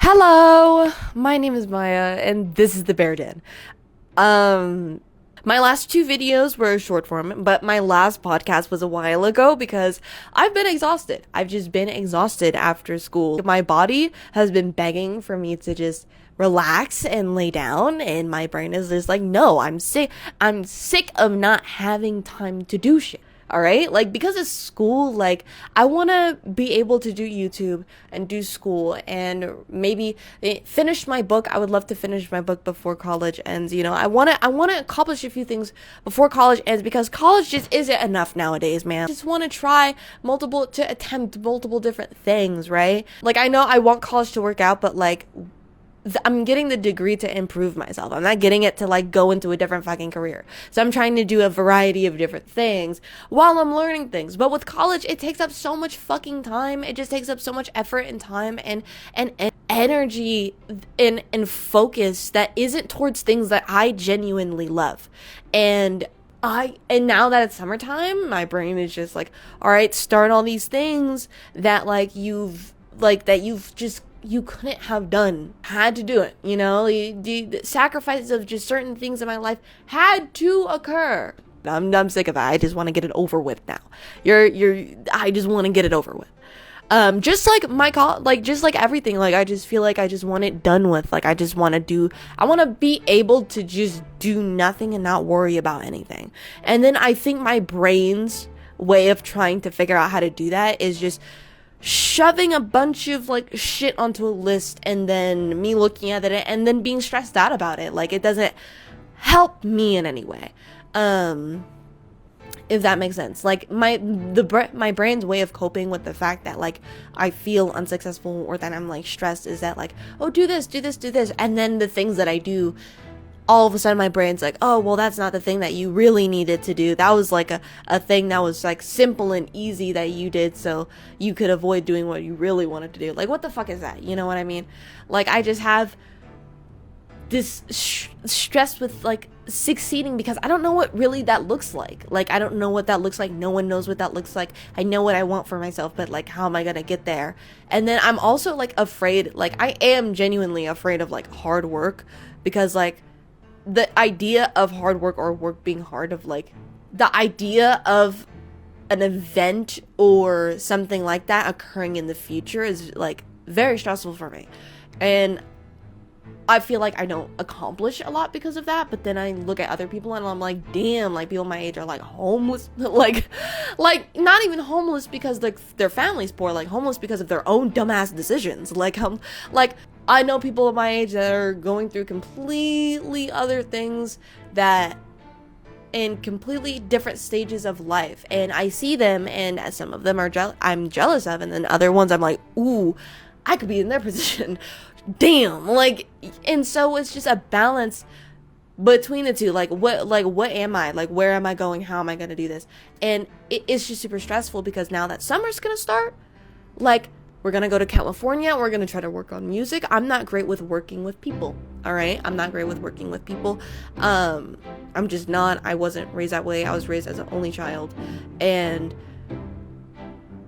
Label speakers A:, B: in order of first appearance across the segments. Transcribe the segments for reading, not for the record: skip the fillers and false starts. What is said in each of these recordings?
A: Hello, my name is Maya, and this is the Bear Den. My last two videos were short form, but my last podcast was a while ago because I've been exhausted. I've just been exhausted after school. My body has been begging for me to just relax and lay down, and my brain is just like, no, I'm sick. I'm sick of not having time to do shit. All right, like, because of school, like, I want to be able to do YouTube and do school and maybe finish my book. I would love to finish my book before college ends. I want to accomplish a few things before college ends because college just isn't enough nowadays, man. I just want to attempt multiple different things, right? Like, I know I want college to work out, but like, I'm getting the degree to improve myself. I'm not getting it to like go into a different fucking career. So I'm trying to do a variety of different things while I'm learning things. But with college, it takes up so much fucking time. It just takes up so much effort and time and energy and focus that isn't towards things that I genuinely love. And now that it's summertime, my brain is just like, all right, start all these things that you couldn't have done, had to do it, the sacrifices of just certain things in my life had to occur. I'm sick of it. I just want to get it over with now. I just want to get it over with. Just like just like everything, like I just feel like I just want it done with. Like I want to be able to just do nothing and not worry about anything. And then I think my brain's way of trying to figure out how to do that is just shoving a bunch of like shit onto a list and then me looking at it and then being stressed out about it. Like, it doesn't help me in any way. If that makes sense. Like, my brain's way of coping with the fact that like I feel unsuccessful or that I'm like stressed is that like, oh, do this, and then the things that I do, all of a sudden my brain's like, oh, well, that's not the thing that you really needed to do. That was like a thing that was like simple and easy that you did so you could avoid doing what you really wanted to do. Like, what the fuck is that? You know what I mean? Like, I just have this stress with like succeeding because I don't know what really that looks like. Like, I don't know what that looks like. No one knows what that looks like. I know what I want for myself, but like, how am I gonna get there? And then I'm also like afraid, like I am genuinely afraid of like hard work because like, the idea of hard work or work being hard, of like the idea of an event or something like that occurring in the future is like very stressful for me. And I feel like I don't accomplish a lot because of that. But then I look at other people and I'm like, damn, like people my age are like homeless, like not even homeless because like their family's poor, like homeless because of their own dumbass decisions. Like I know people of my age that are going through completely other things that in completely different stages of life, and I see them, and some of them I'm jealous of, and then other ones I'm like, ooh, I could be in their position. Damn, like, and so it's just a balance between the two. Like, what am I? Like, where am I going? How am I gonna do this? And it's just super stressful because now that summer's gonna start, like, we're gonna go to California. We're gonna try to work on music. I'm not great with working with people. All right, I'm not great with working with people. I'm just not. I wasn't raised that way. I was raised as an only child, and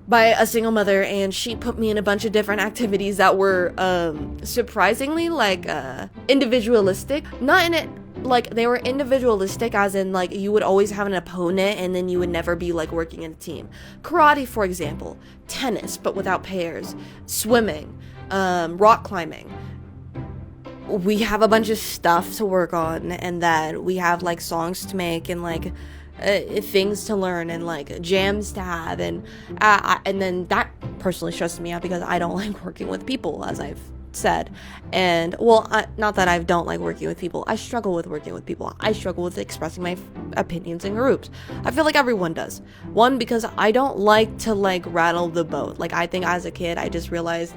A: by a single mother, and she put me in a bunch of different activities that were surprisingly like individualistic. Not in it like they were individualistic as in like you would always have an opponent and then you would never be like working in a team. Karate, for example, tennis but without pairs, swimming, rock climbing. We have a bunch of stuff to work on, and that we have like songs to make and like things to learn and like jams to have, and then that personally stresses me out because I don't like working with people, as I've said. And well, not that I don't like working with people. I struggle with working with people. I struggle with expressing my opinions in groups. I feel like everyone does. One, because I don't like to like rattle the boat. Like, I think as a kid I just realized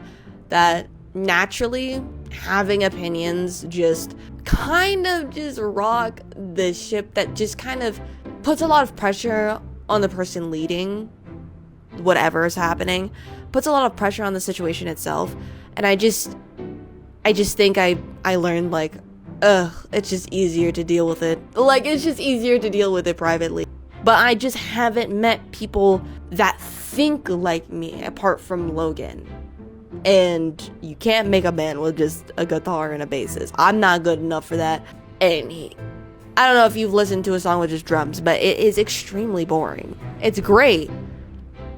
A: that naturally having opinions just kind of just rock the ship, that just kind of puts a lot of pressure on the person leading whatever is happening, puts a lot of pressure on the situation itself. And I just think I learned like, it's just easier to deal with it. Like, it's just easier to deal with it privately. But I just haven't met people that think like me apart from Logan. And you can't make a band with just a guitar and a bassist. I'm not good enough for that. And I don't know if you've listened to a song with just drums, but it is extremely boring. It's great,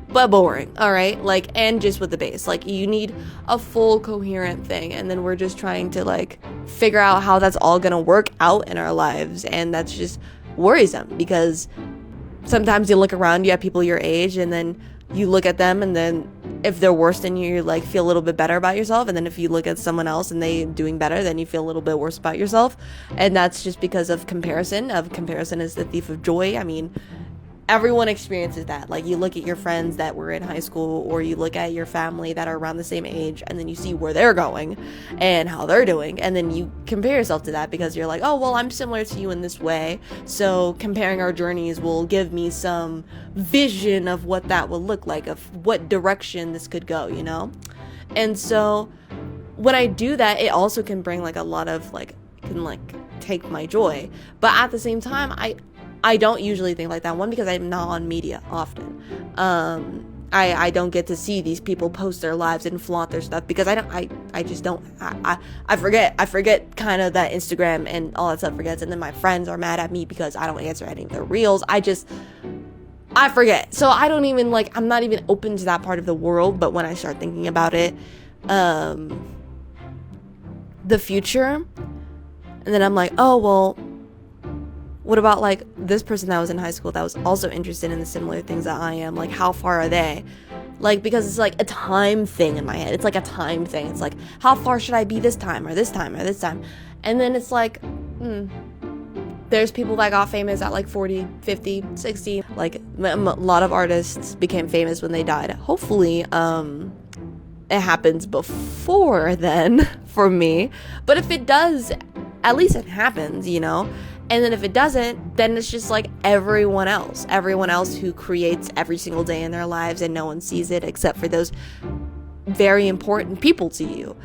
A: but boring, all right? Like, and just with the bass. Like, you need a full coherent thing, and then we're just trying to, like, figure out how that's all gonna work out in our lives, and that's just worrisome, because sometimes you look around, you have people your age, and then you look at them, and then if they're worse than you, you like feel a little bit better about yourself, and then if you look at someone else and they doing better, then you feel a little bit worse about yourself. And that's just because of comparison. Comparison is the thief of joy. I mean, everyone experiences that. Like, you look at your friends that were in high school, or you look at your family that are around the same age, and then you see where they're going and how they're doing, and then you compare yourself to that, because you're like, oh, well, I'm similar to you in this way, so comparing our journeys will give me some vision of what that will look like, of what direction this could go, you know? And so when I do that, it also can bring like a lot of like, can like take my joy, but at the same time, I don't usually think like that. One, because I'm not on media often. I don't get to see these people post their lives and flaunt their stuff, because I just don't. I forget kind of that Instagram and all that stuff forgets, and then my friends are mad at me because I don't answer any of their reels. I forget. So I don't even like, I'm not even open to that part of the world. But when I start thinking about it, the future, and then I'm like, oh, well, what about like this person that was in high school that was also interested in the similar things that I am? Like, how far are they? Like, because it's like a time thing in my head. It's like a time thing. It's like, how far should I be this time or this time or this time? And then it's like, there's people that got famous at like 40, 50, 60. Like, a lot of artists became famous when they died. Hopefully, it happens before then for me. But if it does, at least it happens, you know? And then if it doesn't, then it's just like everyone else who creates every single day in their lives, and no one sees it except for those very important people to you,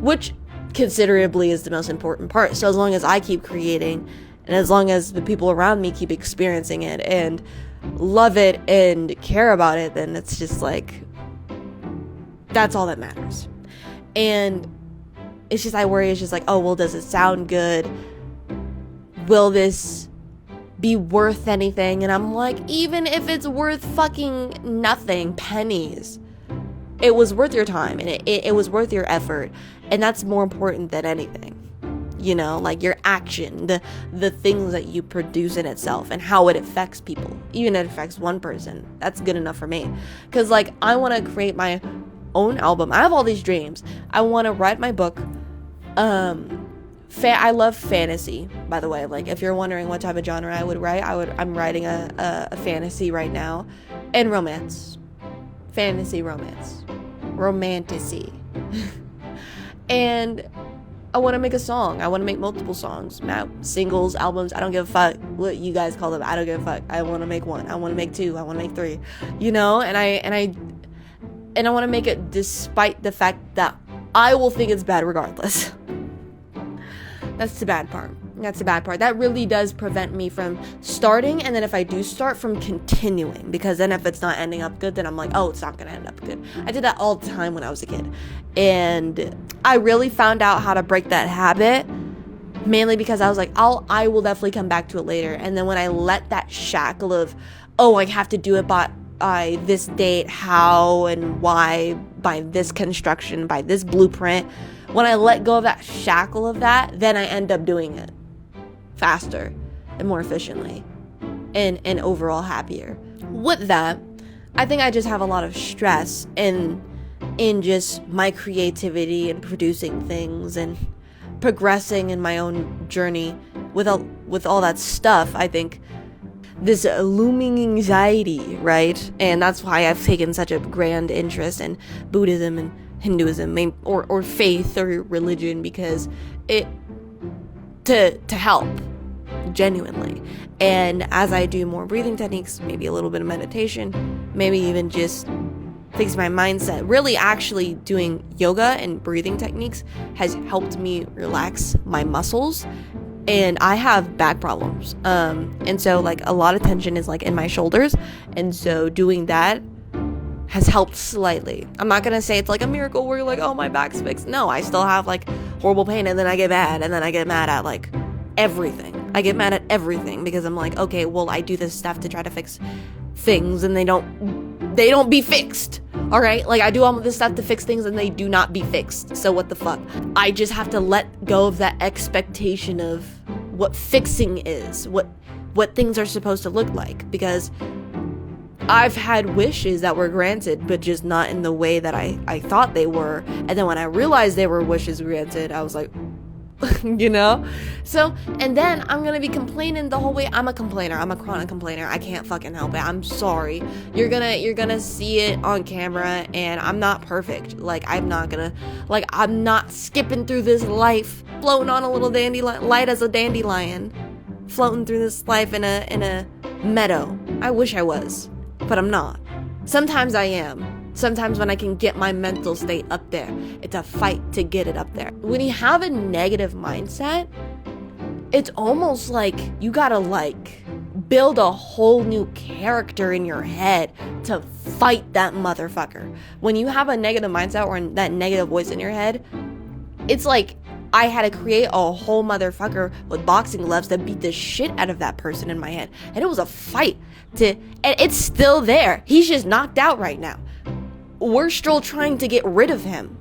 A: which considerably is the most important part. So as long as I keep creating, and as long as the people around me keep experiencing it and love it and care about it, then it's just like, that's all that matters. And it's just, I worry, it's just like, oh, well, does it sound good? Will this be worth anything? And I'm like, even if it's worth fucking nothing, pennies, it was worth your time, and it was worth your effort. And that's more important than anything, you know, like your action, the things that you produce in itself, and how it affects people. Even if it affects one person, that's good enough for me. Because like, I want to create my own album. I have all these dreams. I want to write my book. I love fantasy, by the way. Like, if you're wondering what type of genre I would write, I'm writing a fantasy right now, and romance. Fantasy romance. Romanticy. And I want to make a song. I want to make multiple songs. Singles, albums, I don't give a fuck what you guys call them. I don't give a fuck. I want to make one. I want to make two. I want to make three. You know? And I want to make it despite the fact that I will think it's bad regardless. That's the bad part. That really does prevent me from starting, and then if I do start, from continuing, because then if it's not ending up good, then I'm like, oh, it's not gonna end up good. I did that all the time when I was a kid, and I really found out how to break that habit, mainly because I was like, I will definitely come back to it later. And then when I let that shackle of, oh, I have to do it by this date, how and why, by this construction, by this blueprint, when I let go of that shackle of that, then I end up doing it faster and more efficiently, and overall happier. With that, I think I just have a lot of stress in just my creativity and producing things and progressing in my own journey with all that stuff. I think this looming anxiety, right? And that's why I've taken such a grand interest in Buddhism and Hinduism, or faith or religion, because it to help genuinely. And as I do more breathing techniques, maybe a little bit of meditation, maybe even just fix my mindset, really actually doing yoga and breathing techniques has helped me relax my muscles. And I have back problems, and so like a lot of tension is like in my shoulders, and so doing that has helped slightly. I'm not gonna say it's like a miracle where you're like, oh, my back's fixed. No, I still have like horrible pain, and then I get mad, and then I get mad at like everything. I get mad at everything because I'm like, okay, well, I do this stuff to try to fix things, and they don't be fixed. All right, like I do all of this stuff to fix things, and they do not be fixed. So what the fuck? I just have to let go of that expectation of what fixing is, what things are supposed to look like, because I've had wishes that were granted, but just not in the way that I thought they were. And then when I realized they were wishes granted, I was like, you know? So, and then I'm gonna be complaining the whole way. I'm a complainer. I'm a chronic complainer. I can't fucking help it. I'm sorry. You're gonna see it on camera, and I'm not perfect. Like, I'm not skipping through this life, floating on a little light as a dandelion, floating through this life in a meadow. I wish I was, but I'm not. Sometimes I am. Sometimes when I can get my mental state up there, it's a fight to get it up there. When you have a negative mindset, it's almost like you gotta like build a whole new character in your head to fight that motherfucker. When you have a negative mindset or that negative voice in your head, it's like I had to create a whole motherfucker with boxing gloves to beat the shit out of that person in my head. And it was a fight and it's still there. He's just knocked out right now. We're still trying to get rid of him.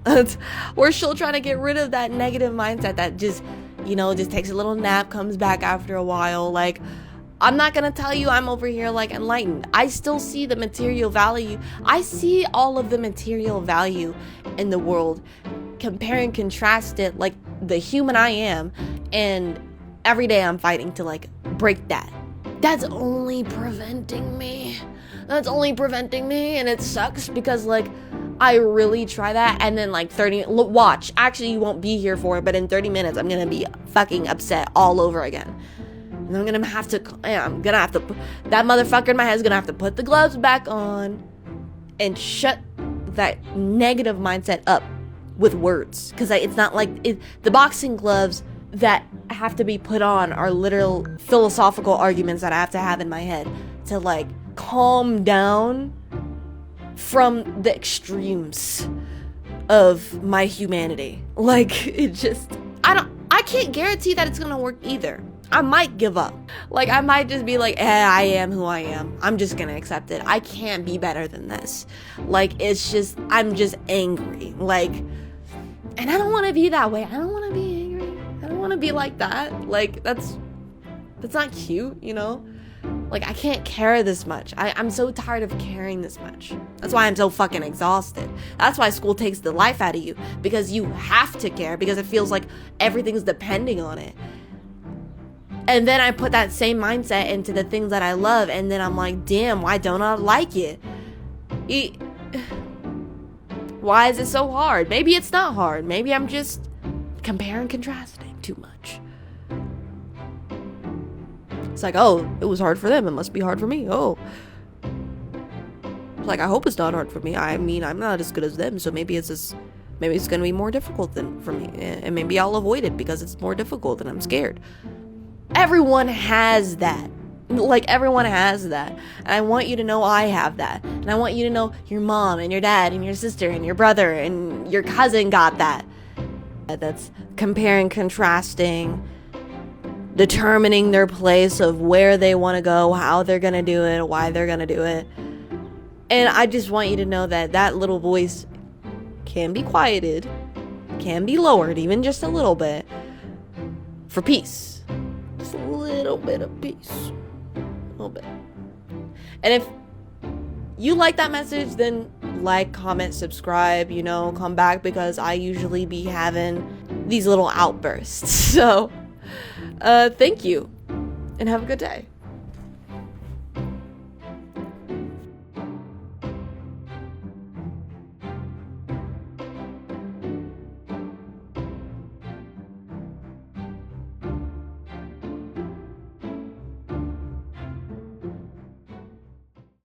A: We're still trying to get rid of that negative mindset that just takes a little nap, comes back after a while. Like, I'm not gonna tell you I'm over here like enlightened. I still see the material value. I see all of the material value in the world. Compare and contrast it like the human I am, and every day I'm fighting to like break that. That's only preventing me. And it sucks because like I really try that, and then like watch, actually you won't be here for it, but in 30 minutes I'm gonna be fucking upset all over again. And I'm gonna have to that motherfucker in my head is gonna have to put the gloves back on and shut that negative mindset up with words, because it's not like the boxing gloves that have to be put on are literal philosophical arguments that I have to have in my head to like calm down from the extremes of my humanity. Like, it just, I can't guarantee that it's gonna work either. I might give up. Like, I might just be like, I am who I am. I'm just gonna accept it. I can't be better than this. Like, it's just, I'm just angry. Like, and I don't want to be that way. I don't want to be angry. I don't want to be like that. Like, that's not cute, you know? Like, I can't care this much. I'm so tired of caring this much. That's why I'm so fucking exhausted. That's why school takes the life out of you. Because you have to care. Because it feels like everything's depending on it. And then I put that same mindset into the things that I love. And then I'm like, damn, why don't I like it? Why is it so hard? Maybe it's not hard. Maybe I'm just comparing and contrasting too much. It's like, oh, it was hard for them. It must be hard for me. Oh. Like, I hope it's not hard for me. I mean, I'm not as good as them, so maybe it's going to be more difficult than for me. And maybe I'll avoid it because it's more difficult and I'm scared. Everyone has that. Like, everyone has that. And I want you to know I have that. And I want you to know your mom and your dad and your sister and your brother and your cousin got that. That's comparing, contrasting, determining their place of where they want to go, how they're going to do it, why they're going to do it. And I just want you to know that that little voice can be quieted, can be lowered, even just a little bit, for peace. Just a little bit of peace. A little bit. And if you like that message, then like, comment, subscribe, come back, because I usually be having these little outbursts. So, thank you, and have a good day.